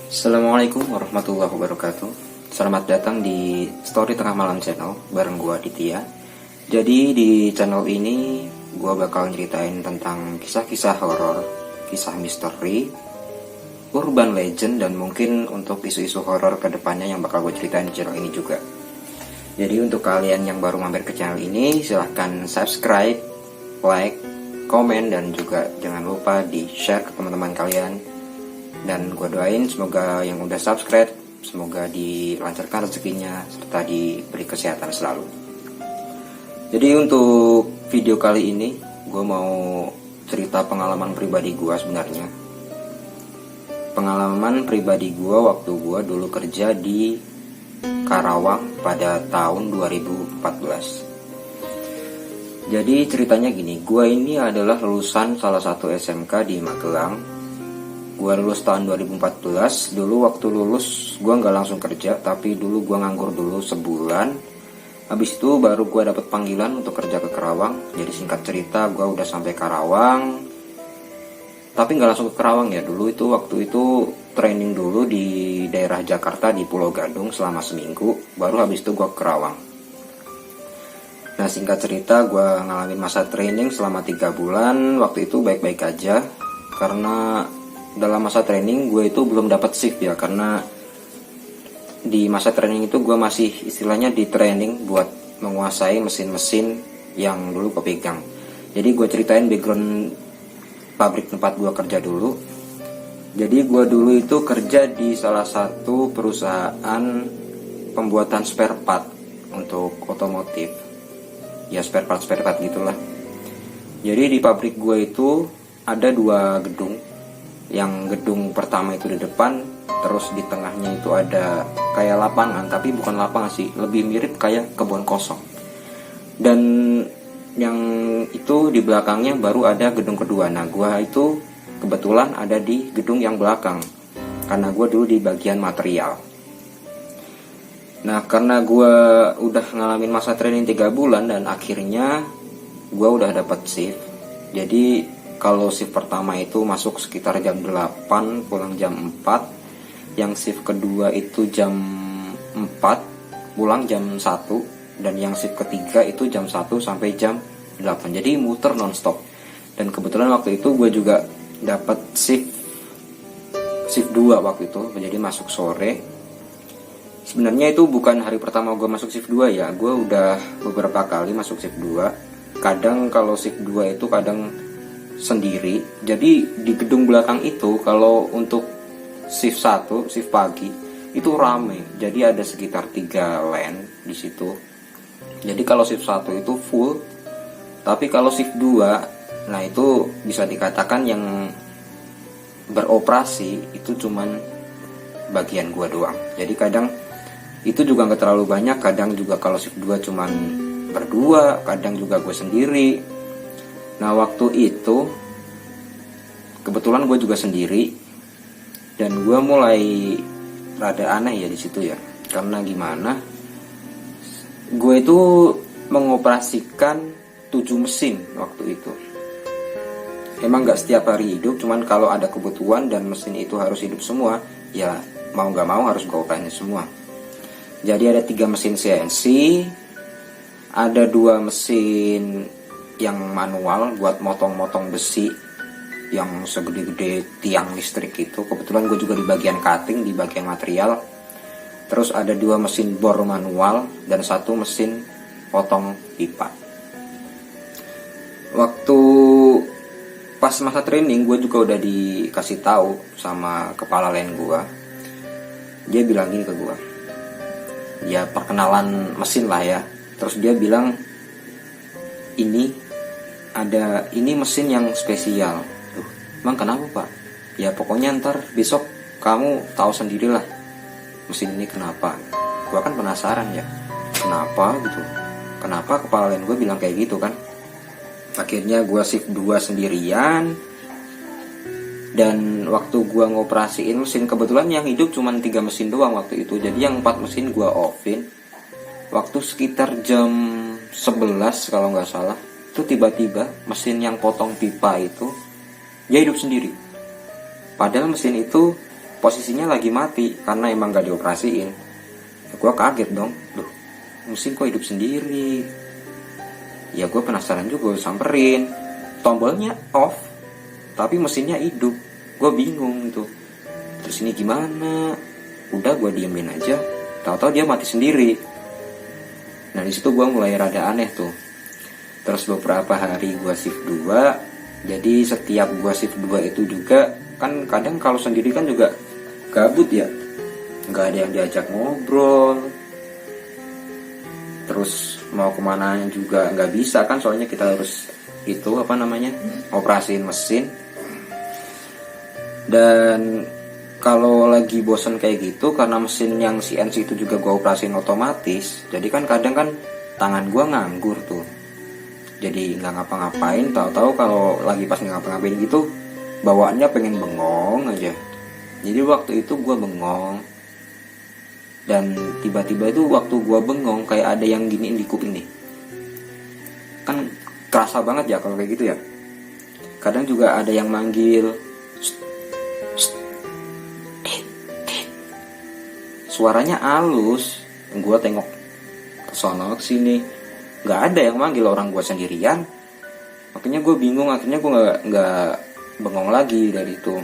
Assalamualaikum warahmatullahi wabarakatuh. Selamat datang di Story Tengah Malam Channel bareng gua Ditya. Jadi di channel ini gua bakal ceritain tentang kisah-kisah horor, kisah misteri, urban legend, dan mungkin untuk isu-isu horor kedepannya yang bakal gue ceritain di channel ini juga. Jadi untuk kalian yang baru mampir ke channel ini, silahkan subscribe, like, komen, dan juga jangan lupa di share ke teman-teman kalian. Dan gue doain semoga yang udah subscribe, semoga dilancarkan rezekinya serta diberi kesehatan selalu. Jadi untuk video kali ini gue mau cerita pengalaman pribadi gue sebenarnya. Pengalaman pribadi gue waktu gue dulu kerja di Karawang pada tahun 2014. Jadi ceritanya gini, gue ini adalah lulusan salah satu SMK di Magelang. Gue lulus tahun 2014. Dulu waktu lulus gue nggak langsung kerja, tapi dulu gue nganggur dulu sebulan. Habis itu baru gue dapet panggilan untuk kerja ke Karawang. Jadi singkat cerita gue udah sampai Karawang, tapi nggak langsung ke Karawang ya. Dulu itu waktu itu training dulu di daerah Jakarta di Pulau Gadung selama seminggu. Baru habis itu gue ke Karawang. Nah singkat cerita gue ngalamin masa training selama 3 bulan. Waktu itu baik-baik aja, karena dalam masa training gue itu belum dapat shift ya, karena di masa training itu gue masih istilahnya di training buat menguasai mesin-mesin yang dulu gue pegang. Jadi gue ceritain background pabrik tempat gue kerja dulu. Jadi gue dulu itu kerja di salah satu perusahaan pembuatan spare part untuk otomotif, ya spare part gitulah. Jadi di pabrik gue itu ada 2 gedung. Yang gedung pertama itu di depan, terus di tengahnya itu ada kayak lapangan, tapi bukan lapangan sih, lebih mirip kayak kebun kosong. Dan yang itu di belakangnya baru ada gedung kedua. Nah gua itu kebetulan ada di gedung yang belakang, karena gua dulu di bagian material. Nah karena gua udah ngalamin masa training 3 bulan dan akhirnya gua udah dapat shift. Jadi kalau shift pertama itu masuk sekitar jam 8, pulang jam 4. Yang shift kedua itu jam 4, pulang jam 1. Dan yang shift ketiga itu jam 1 sampai jam 8. Jadi muter nonstop. Dan kebetulan waktu itu gue juga dapat shift 2 waktu itu. Jadi masuk sore. Sebenarnya itu bukan hari pertama gue masuk shift 2 ya. Gue udah beberapa kali masuk shift 2. Kadang kalau shift 2 itu kadang sendiri. Jadi di gedung belakang itu kalau untuk shift 1, shift pagi itu rame. Jadi ada sekitar 3 lane di situ. Jadi kalau shift 1 itu full. Tapi kalau shift 2, nah itu bisa dikatakan yang beroperasi itu cuman bagian gua doang. Jadi kadang itu juga nggak terlalu banyak. Kadang juga kalau shift 2 cuman berdua, kadang juga gue sendiri. Nah waktu itu kebetulan gue juga sendiri, dan gue mulai rada aneh ya di situ ya. Karena gimana? Gue itu mengoperasikan 7 mesin waktu itu. Emang nggak setiap hari hidup, cuman kalau ada kebutuhan dan mesin itu harus hidup semua, ya mau nggak mau harus gue operasin semua. Jadi ada 3 mesin CNC, ada 2 mesin yang manual buat motong-motong besi yang segede-gede tiang listrik itu. Kebetulan gue juga di bagian cutting, di bagian material. Terus ada 2 mesin bor manual dan 1 mesin potong pipa. Waktu pas masa training gue juga udah dikasih tahu sama kepala line gue. Dia bilang gini ke gue, ya perkenalan mesin lah ya. Terus dia bilang, ini mesin yang spesial. Emang kenapa pak? Ya pokoknya ntar besok kamu tahu sendirilah mesin ini kenapa. Gue kan penasaran ya, kenapa gitu. Kenapa kepala lain gue bilang kayak gitu kan. Akhirnya gue shift 2 sendirian. Dan waktu gue ngoperasiin mesin, kebetulan yang hidup cuma 3 mesin doang waktu itu. Jadi yang 4 mesin gue offin. Waktu sekitar jam 11 kalau nggak salah, itu tiba-tiba mesin yang potong pipa itu dia hidup sendiri. Padahal mesin itu posisinya lagi mati karena emang gak dioperasiin. Gue kaget dong, loh mesin kok hidup sendiri. Ya gue penasaran juga, gue samperin, tombolnya off tapi mesinnya hidup. Gue bingung gitu, terus ini gimana? Udah gue diemin aja, tahu-tahu dia mati sendiri. Nah disitu gue mulai rada aneh tuh. Terus beberapa hari gue shift 2. Jadi setiap gue shift 2 itu juga kan kadang kalau sendiri kan juga gabut ya, nggak ada yang diajak ngobrol. Terus mau kemana juga nggak bisa kan, soalnya kita harus itu operasiin mesin. Dan kalau lagi bosen kayak gitu, karena mesin yang CNC itu juga gue operasiin otomatis, jadi kan kadang kan tangan gue nganggur tuh, jadi nggak ngapa-ngapain. Tahu-tahu kalau lagi pas ngapa-ngapain gitu, bawaannya pengen bengong aja. Jadi waktu itu gue bengong, dan tiba-tiba itu waktu gue bengong kayak ada yang giniin di kuping nih. Kan kerasa banget ya kalau kayak gitu ya. Kadang juga ada yang manggil, suaranya halus. Gue tengok ke sono ke sini, nggak ada yang manggil, orang gue sendirian. Makanya gue bingung, akhirnya gue nggak bengong lagi dari itu.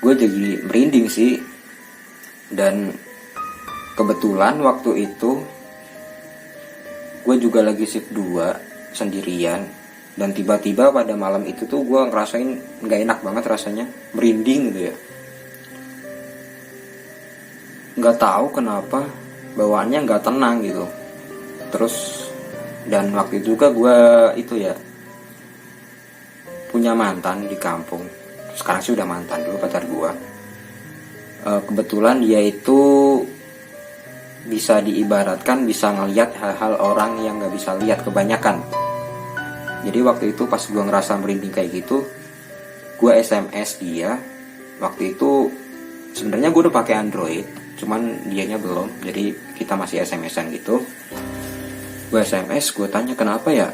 Gue jadi merinding sih. Dan kebetulan waktu itu gue juga lagi shift 2 sendirian, dan tiba-tiba pada malam itu tuh gue ngerasain nggak enak banget rasanya, merinding gitu ya. Nggak tahu kenapa bawaannya nggak tenang gitu. Terus dan waktu itu juga gue itu ya punya mantan di kampung. Sekarang sih udah mantan, dulu pacar gue. Kebetulan dia itu bisa diibaratkan bisa ngelihat hal-hal orang yang nggak bisa lihat kebanyakan. Jadi waktu itu pas gue ngerasa merinding kayak gitu, gue SMS dia. Waktu itu sebenarnya gue udah pakai Android, cuman dianya belum, jadi kita masih SMS-an gitu. Gue SMS, gue tanya kenapa ya,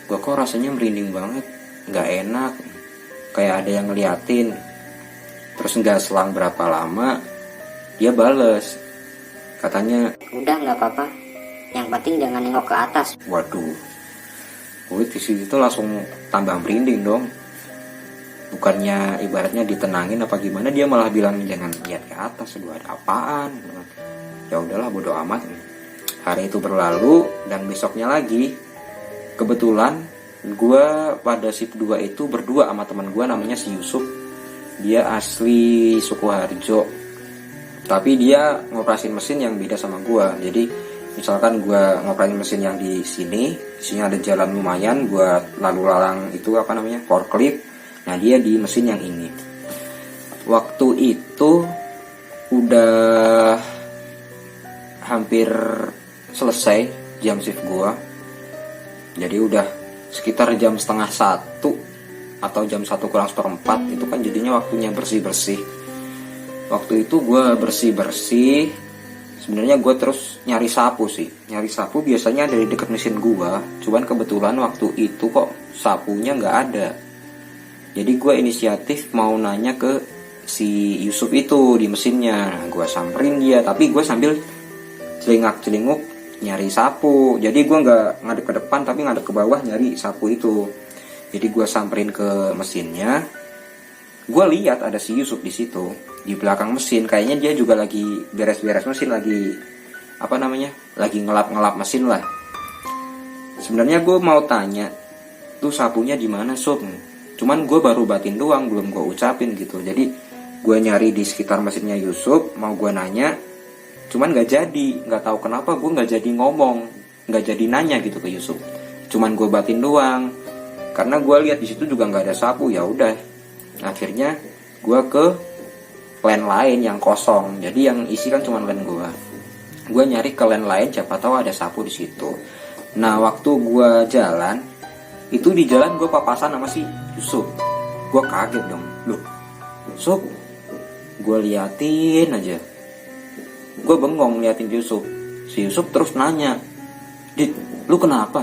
gue kok rasanya merinding banget, nggak enak, kayak ada yang ngeliatin. Terus nggak selang berapa lama dia bales, katanya udah nggak apa-apa, yang penting jangan nengok ke atas. Waduh, gue di situ langsung tambah merinding dong. Bukannya ibaratnya ditenangin apa gimana, dia malah bilang jangan lihat ke atas. Aduh, ada apaan? Ya udahlah, bodo amat. Hari itu berlalu dan besoknya lagi kebetulan gue pada shift 2 itu berdua sama teman gue namanya si Yusuf. Dia asli Sukoharjo, tapi dia ngoperasin mesin yang beda sama gue. Jadi misalkan gue ngoperasin mesin yang di sini ada jalan lumayan buat lalu lalang itu forklift. Nah dia di mesin yang ini. Waktu itu udah hampir selesai jam shift gue. Jadi udah sekitar jam setengah 1 atau jam 1 kurang seperempat. Itu kan jadinya waktunya bersih-bersih. Waktu itu gue bersih-bersih. Sebenarnya gue terus nyari sapu sih. Nyari sapu biasanya dari dekat mesin gue. Cuman kebetulan waktu itu kok sapunya nggak ada. Jadi gue inisiatif mau nanya ke si Yusuf itu di mesinnya. Gue samperin dia, tapi gue sambil celingak-celinguk nyari sapu. Jadi gue nggak ngadep ke depan, tapi ngadep ke bawah nyari sapu itu. Jadi gue samperin ke mesinnya. Gue lihat ada si Yusuf di situ di belakang mesin. Kayaknya dia juga lagi beres-beres mesin, lagi lagi ngelap-ngelap mesin lah. Sebenarnya gue mau tanya, tuh sapunya di mana Sob? Cuman gue baru batin doang, belum gue ucapin gitu. Jadi gue nyari di sekitar mesinnya Yusuf, mau gue nanya, cuman gak jadi. Gak tahu kenapa gue gak jadi ngomong, gak jadi nanya gitu ke Yusuf. Cuman gue batin doang, karena gue lihat di situ juga gak ada sapu. Ya udah, akhirnya gue ke line lain yang kosong. Jadi yang isi kan cuma line gue. Gue nyari ke line lain, siapa tahu ada sapu di situ. Nah waktu gue jalan, itu di jalan gue papasan sama si Yusuf. Gue kaget dong, loh Yusuf, gue liatin aja. Gue bengong liatin Yusuf. Si Yusuf terus nanya, Dit, lu kenapa?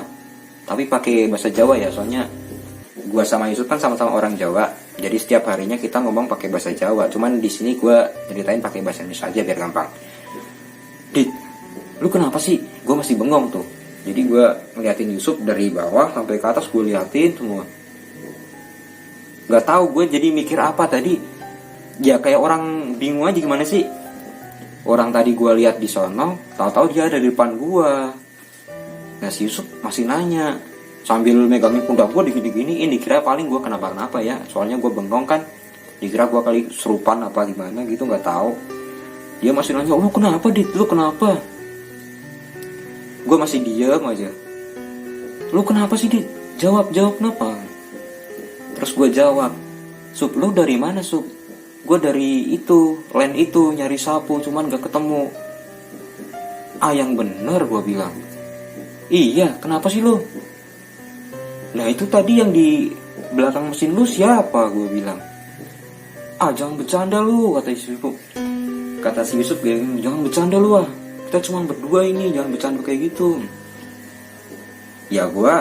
Tapi pakai bahasa Jawa ya, soalnya gue sama Yusuf kan sama-sama orang Jawa. Jadi setiap harinya kita ngomong pakai bahasa Jawa. Cuman di sini gue ceritain pakai bahasa Indonesia aja biar gampang. Dit, lu kenapa sih? Gue masih bengong tuh. Jadi gue ngeliatin Yusuf dari bawah sampai ke atas, gue liatin semua. Gak tahu gue jadi mikir apa tadi. Ya kayak orang bingung aja gimana sih. Orang tadi gue lihat di sono, tahu-tahu dia ada di depan gue. Nah si Yusuf masih nanya sambil megangin pundak gue digini-giniin. Dikira paling gue kenapa-kenapa ya. Soalnya gue bengong kan. Dikira gue kali serupan apa gimana gitu, gak tahu. Dia masih nanya, lu kenapa Dit? Lu kenapa? Gue masih diam aja. Lu kenapa sih Dit? Jawab kenapa? Terus gue jawab, Sup, lu dari mana Sup? Gue dari itu, land itu, nyari sapu, cuman gak ketemu. Ah yang bener gue bilang. Iya, kenapa sih lu? Nah itu tadi yang di belakang mesin lu siapa? Gue bilang. Ah jangan bercanda lu, kata si Yusuf. Kata si Yusuf, jangan bercanda lu ah. Kita cuma berdua ini, jangan bercanda kayak gitu. Ya gue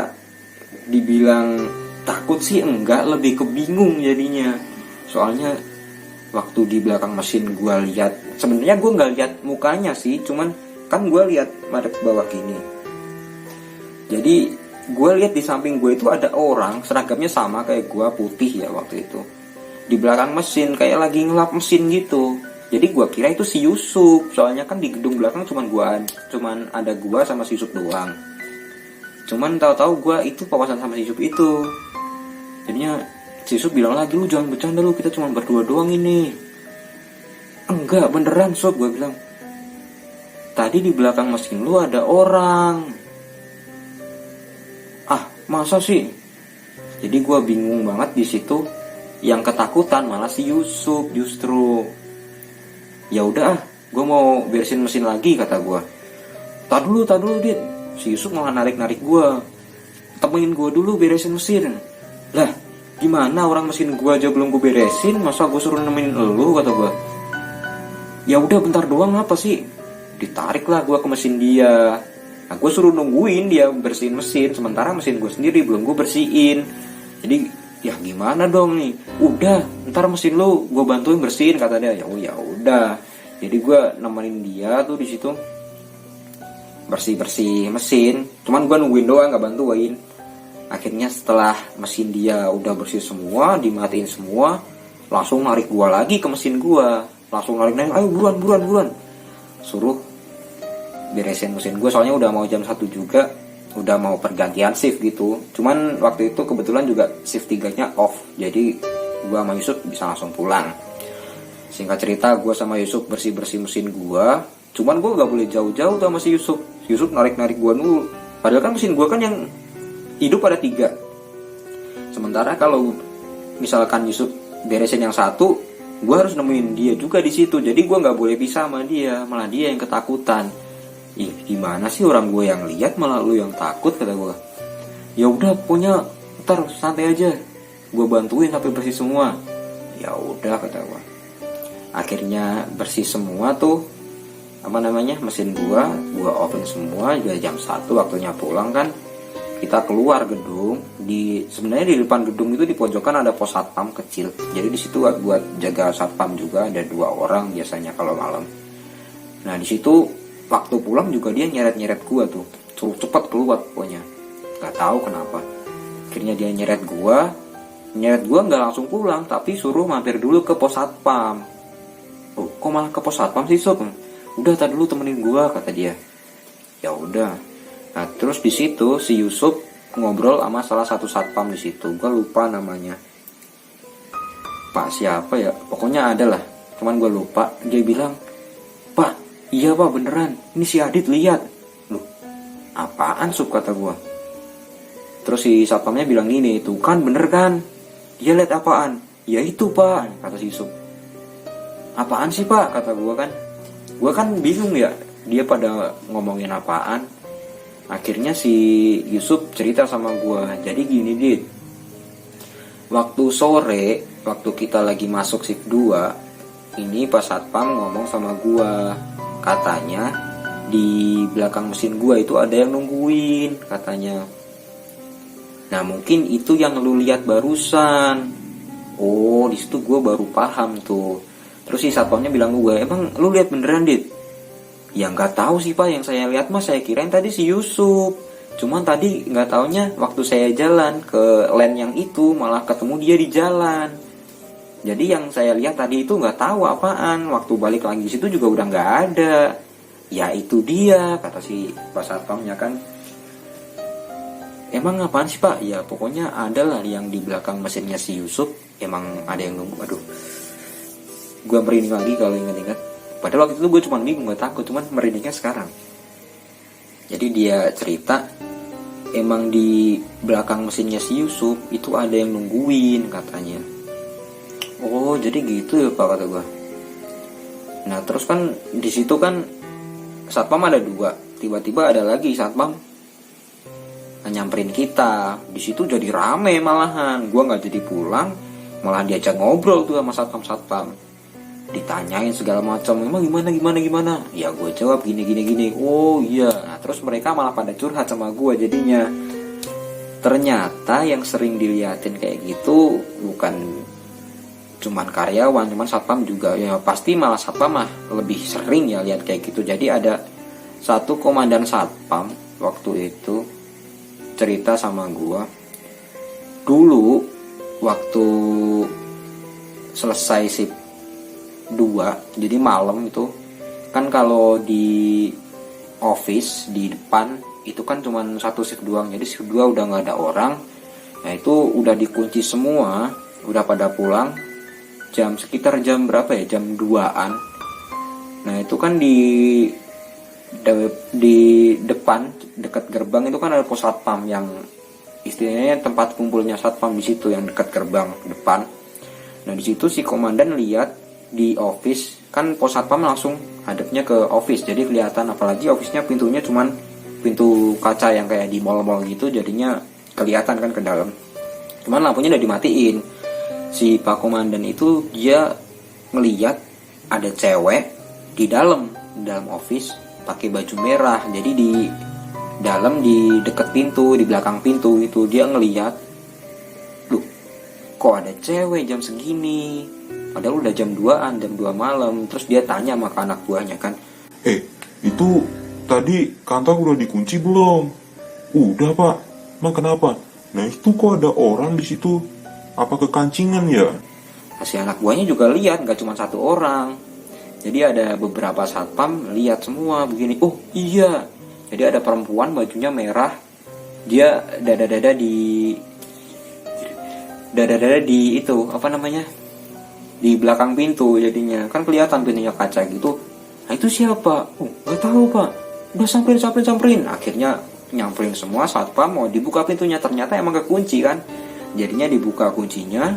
dibilang takut sih enggak, lebih kebingung jadinya. Soalnya waktu di belakang mesin gue lihat, sebenarnya gue nggak lihat mukanya sih, cuman kan gue lihat madep bawah gini. Jadi gue lihat di samping gue itu ada orang seragamnya sama kayak gue, putih ya waktu itu. Di belakang mesin kayak lagi ngelap mesin gitu. Jadi gue kira itu si Yusuf, soalnya kan di gedung belakang cuman ada gue sama si Yusuf doang. Cuman tahu-tahu gue itu papasan sama si Yusuf itu. Jadinya si Yusuf bilang lagi, lu jangan bercanda lu, kita cuma berdua doang ini. Enggak, beneran Sob, gue bilang. Tadi di belakang mesin lu ada orang. Ah, masa sih? Jadi gue bingung banget di situ. Yang ketakutan malah si Yusuf justru. Ya udah, gue mau beresin mesin lagi, kata gue. Tak dulu Dit. Si Yusuf malah narik gue. Temuin gue dulu beresin mesin. Lah, gimana orang mesin gue aja belum gue beresin, masa gue suruh nemenin elu, kata gue. Ya udah bentar doang, apa sih? Ditarik lah gue ke mesin dia. Nah gue suruh nungguin dia bersihin mesin, sementara mesin gue sendiri belum gue bersihin. Jadi ya gimana dong nih? Udah, ntar mesin lu gue bantuin bersihin, kata dia. Ya udah. Jadi gue nemenin dia tuh di situ bersih mesin. Cuman gue nungguin doang, nggak bantuin. Akhirnya setelah mesin dia udah bersih semua, dimatiin semua, langsung narik gue lagi ke mesin gue. Langsung narik, ayo buruan. Suruh beresin mesin gue, soalnya udah mau jam 1 juga. Udah mau pergantian shift gitu. Cuman waktu itu kebetulan juga shift 3-nya off. Jadi gue sama Yusuf bisa langsung pulang. Singkat cerita, gue sama Yusuf bersih mesin gue. Cuman gue gak boleh jauh-jauh sama si Yusuf. Yusuf narik gue dulu. Padahal kan mesin gue kan yang hidup ada 3. Sementara kalau misalkan Yusuf beresin yang 1, gue harus nemuin dia juga di situ. Jadi gue gak boleh pisah sama dia. Malah dia yang ketakutan. Ih, gimana sih orang gue yang lihat malah lu yang takut, kata gue. Ya udah, pokoknya ntar santai aja, gue bantuin sampai bersih semua. Ya udah, kata gue. Akhirnya bersih semua tuh, mesin gue open semua. Juga jam 1 waktunya pulang kan. Kita keluar gedung. Sebenarnya di depan gedung itu di pojokan ada pos satpam kecil. Jadi di situ buat jaga satpam juga ada 2 orang biasanya kalau malam. Nah di situ waktu pulang juga dia nyeret gue tuh, suruh cepat keluar pokoknya. Gak tahu kenapa. Akhirnya dia nyeret gue nggak langsung pulang, tapi suruh mampir dulu ke pos satpam. Oh, kok malah ke pos satpam sih Sob? Udah tadi dulu temenin gue, kata dia. Ya udah. Nah terus di situ si Yusuf ngobrol sama salah satu satpam di situ. Gue lupa namanya. Pak siapa ya? Pokoknya ada lah. Cuman gue lupa. Dia bilang, Pak, iya Pak beneran, ini si Adit lihat. Loh, apaan Sob, kata gue. Terus si satpamnya bilang gini, tuh kan bener kan? Dia lihat apaan? Ya itu Pak, kata si Yusuf. Apaan sih Pak, kata gue kan. Gue kan bingung ya, dia pada ngomongin apaan. Akhirnya si Yusuf cerita sama gue. Jadi gini Dit, waktu sore, waktu kita lagi masuk shift 2, ini pas satpam ngomong sama gue. Katanya di belakang mesin gue itu ada yang nungguin, katanya. Nah mungkin itu yang lu lihat barusan. Oh, di situ gue baru paham tuh. Terus si satpamnya bilang ke gue, emang lu lihat beneran, Dit? Ya nggak tahu sih Pak, yang saya lihat mah saya kirain tadi si Yusuf. Cuman tadi nggak taunya waktu saya jalan ke lane yang itu malah ketemu dia di jalan. Jadi yang saya lihat tadi itu nggak tahu apaan. Waktu balik lagi situ juga udah nggak ada. Ya itu dia, kata si Pak Satpamnya kan. Emang apaan sih Pak? Ya pokoknya ada lah yang di belakang mesinnya si Yusuf. Emang ada yang nunggu. Aduh, gue merinding lagi kalau ingat-ingat. Padahal waktu itu gue cuma bingung, gak takut, cuman merindingnya sekarang. Jadi dia cerita, emang di belakang mesinnya si Yusuf itu ada yang nungguin katanya. Oh jadi gitu ya Pak, kata gue. Nah terus kan di situ kan satpam ada 2, tiba-tiba ada lagi satpam nyamperin kita. Di situ jadi rame malahan. Gue nggak jadi pulang, malah diajak ngobrol tuh sama satpam. Ditanyain segala macam, emang gimana. Ya gue jawab gini. Oh iya. Nah terus mereka malah pada curhat sama gue jadinya. Ternyata yang sering diliatin kayak gitu bukan cuman karyawan, cuman satpam juga. Ya pasti malah satpam mah lebih sering ya lihat kayak gitu. Jadi ada satu komandan satpam waktu itu cerita sama gue, dulu waktu selesai shift 2, jadi malam itu kan kalau di office di depan itu kan cuma satu shift doang, jadi shift 2 udah nggak ada orang. Nah itu udah dikunci semua, udah pada pulang sekitar jam berapa ya, jam 2-an. Nah itu kan di depan dekat gerbang itu kan ada pos satpam yang istilahnya tempat kumpulnya satpam di situ yang dekat gerbang depan. Nah di situ si komandan lihat di office kan pos satpam langsung hadapnya ke office, jadi kelihatan, apalagi office-nya pintunya cuman pintu kaca yang kayak di mall-mall gitu, jadinya kelihatan kan ke dalam. Cuman lampunya udah dimatiin. Si Pak Komandan itu dia ngeliat ada cewek di dalam office pakai baju merah. Jadi di dalam di dekat pintu, di belakang pintu itu dia ngeliat, loh kok ada cewek jam segini, padahal udah jam 2-an, jam 2 malam. Terus dia tanya sama anak buahnya kan, itu tadi kantor udah dikunci belum? Udah Pak. Emang kenapa? Nah itu kok ada orang di situ? Apa kekancingan ya? si anak buahnya juga lihat, nggak cuma satu orang. Jadi ada beberapa satpam lihat semua begini. Oh iya. Jadi ada perempuan bajunya merah, dia dada di itu apa namanya, di belakang pintu, jadinya kan kelihatan pintunya kaca gitu. Nah itu siapa? Oh nggak tahu Pak. Udah samperin. Akhirnya nyamperin semua satpam, mau dibuka pintunya, ternyata emang kekunci kan. Jadinya dibuka kuncinya,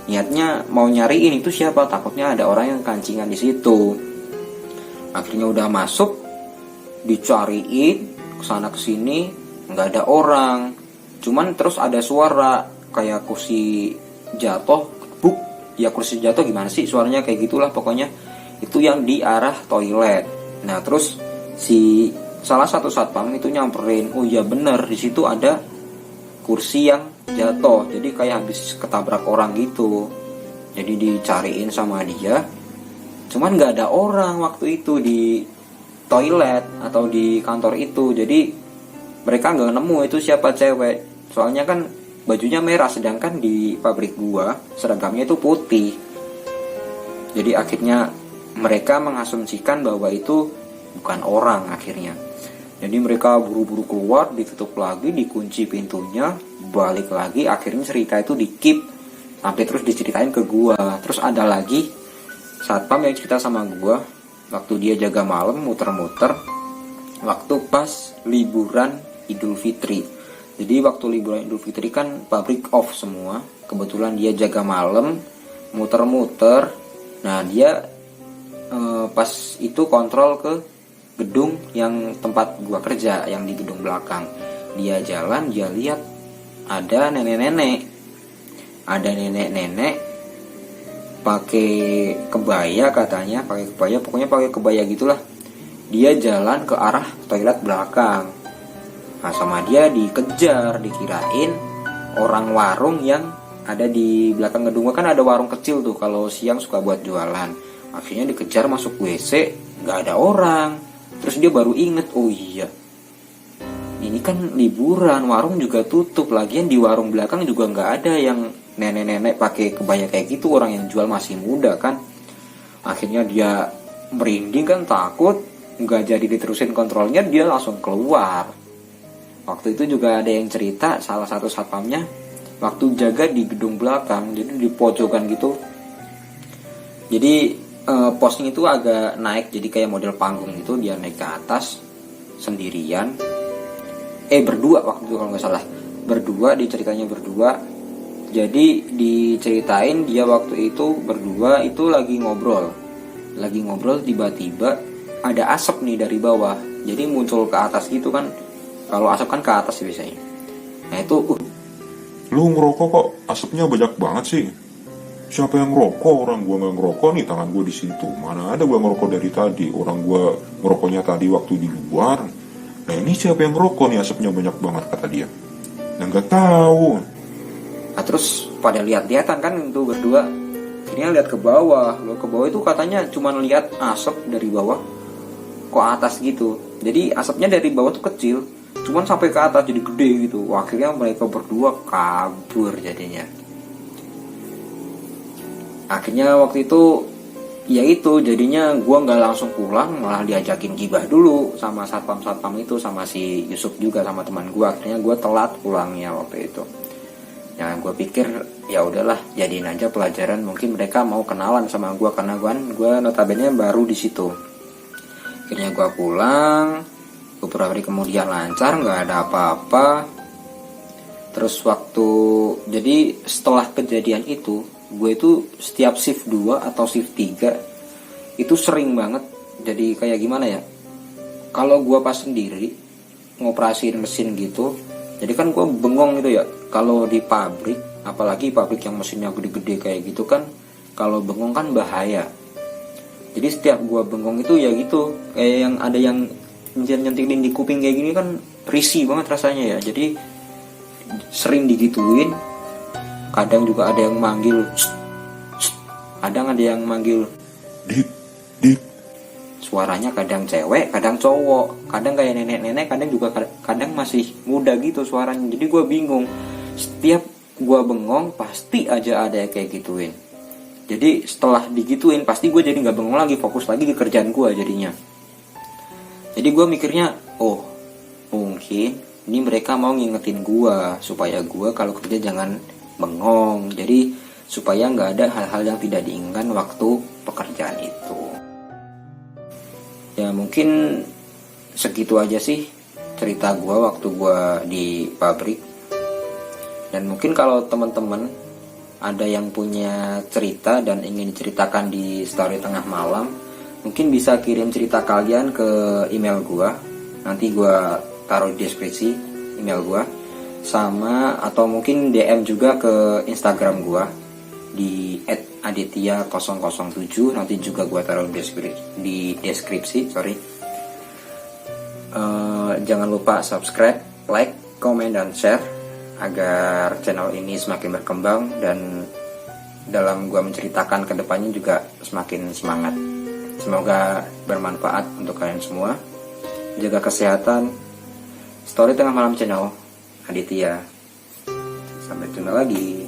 niatnya mau nyariin itu siapa, takutnya ada orang yang kancingan di situ. Akhirnya udah masuk, dicariin kesana kesini, nggak ada orang. Cuman terus ada suara kayak kursi jatuh, buk. Ya kursi jatuh gimana sih suaranya, kayak gitulah pokoknya. Itu yang di arah toilet. Nah terus si salah satu satpam itu nyamperin, oh iya bener di situ ada kursi yang jatuh, jadi kayak habis ketabrak orang gitu. Jadi dicariin sama dia, cuman nggak ada orang waktu itu di toilet atau di kantor itu. Jadi mereka nggak nemu itu siapa cewek, soalnya kan bajunya merah, sedangkan di pabrik gua seragamnya itu putih. Jadi akhirnya mereka mengasumsikan bahwa itu bukan orang akhirnya. Jadi mereka buru-buru keluar, ditutup lagi, dikunci pintunya, balik lagi. Akhirnya cerita itu di-keep sampai terus diceritain ke gua. Terus ada lagi satpam yang cerita sama gua waktu dia jaga malam muter-muter waktu pas liburan Idul Fitri. Jadi waktu liburan Idul Fitri kan pabrik off semua. Kebetulan dia jaga malam, muter-muter. Nah dia pas itu kontrol ke gedung yang tempat gua kerja, yang di gedung belakang. Dia jalan, dia lihat ada nenek-nenek pakai kebaya katanya, pokoknya pakai kebaya gitulah. Dia jalan ke arah toilet belakang. Nah sama dia dikejar, dikirain orang warung yang ada di belakang gedung gua kan ada warung kecil tuh kalau siang suka buat jualan. Akhirnya dikejar masuk WC, nggak ada orang. Terus dia baru inget, oh iya, ini kan liburan, warung juga tutup. Lagian di warung belakang juga nggak ada yang nenek-nenek pakai kebaya kayak gitu, orang yang jual masih muda kan. Akhirnya dia merinding kan, takut, nggak jadi diterusin kontrolnya, dia langsung keluar. Waktu itu juga ada yang cerita, salah satu satpamnya waktu jaga di gedung belakang, jadi di pojokan gitu. Jadi posnya itu agak naik, jadi kayak model panggung gitu. Dia naik ke atas sendirian, berdua waktu itu kalau nggak salah, berdua, diceritanya berdua. Jadi diceritain dia waktu itu berdua itu lagi ngobrol, tiba-tiba ada asap nih dari bawah, jadi muncul ke atas gitu kan. Kalau asap kan ke atas biasanya. Nah itu Lu ngerokok kok asapnya banyak banget sih? Siapa yang ngerokok? Orang gua nggak ngerokok nih, tangan gua di situ. Mana ada gua ngerokok dari tadi? Orang gua ngerokoknya tadi waktu di luar. Nah ini siapa yang ngerokok nih, asapnya banyak banget kata dia. Nah nggak tahu. Nah, terus pada lihat-lihatan kan itu berdua. Akhirnya lihat ke bawah. Lo ke bawah itu katanya cuma lihat asap dari bawah ke atas gitu. Jadi asapnya dari bawah tuh kecil, cuman sampai ke atas jadi gede gitu. Wah, akhirnya mereka berdua kabur jadinya. Akhirnya waktu itu ya itu jadinya gua nggak langsung pulang, malah diajakin gibah dulu sama satpam itu, sama si Yusuf juga, sama teman gua. Akhirnya gua telat pulangnya waktu itu. Nah, gue pikir ya udahlah, jadiin aja pelajaran. Mungkin mereka mau kenalan sama gue karena gue notabene baru di situ. Akhirnya gue pulang, beberapa hari kemudian lancar, nggak ada apa-apa. Terus jadi setelah kejadian itu, gue itu setiap shift 2 atau shift 3 itu sering banget. Jadi kayak gimana ya, kalau gue pas sendiri ngoperasiin mesin gitu, jadi kan gue bengong gitu ya. Kalau di pabrik, apalagi pabrik yang mesinnya gede-gede kayak gitu kan, kalau bengong kan bahaya. Jadi setiap gue bengong itu ya gitu, kayak yang ada yang nyentilin di kuping kayak gini kan, risih banget rasanya ya. Jadi sering digituin. Kadang juga ada yang manggil, kadang ada yang manggil Dik. Suaranya kadang cewek, kadang cowok, kadang kayak nenek-nenek, kadang juga kadang masih muda gitu suaranya. Jadi gue bingung. Setiap gue bengong pasti aja ada kayak gituin. Jadi setelah digituin pasti gue jadi nggak bengong lagi, fokus lagi ke kerjaan gue jadinya. Jadi gue mikirnya, oh mungkin ini mereka mau ngingetin gue supaya gue kalau kerja jangan bengong. Jadi supaya nggak ada hal-hal yang tidak diinginkan waktu pekerjaan itu. Ya mungkin segitu aja sih cerita gue waktu gue di pabrik. Dan mungkin kalau teman-teman ada yang punya cerita dan ingin diceritakan di story tengah malam, mungkin bisa kirim cerita kalian ke email gue. Nanti gue taruh di deskripsi email gue. Sama atau mungkin DM juga ke Instagram gue di @aditya007. Nanti juga gue taruh di deskripsi. Jangan lupa subscribe, like, komen, dan share agar channel ini semakin berkembang dan dalam gue menceritakan kedepannya juga semakin semangat. Semoga bermanfaat untuk kalian semua. Jaga kesehatan. Story Tengah Malam Channel, Aditya. Sampai jumpa lagi.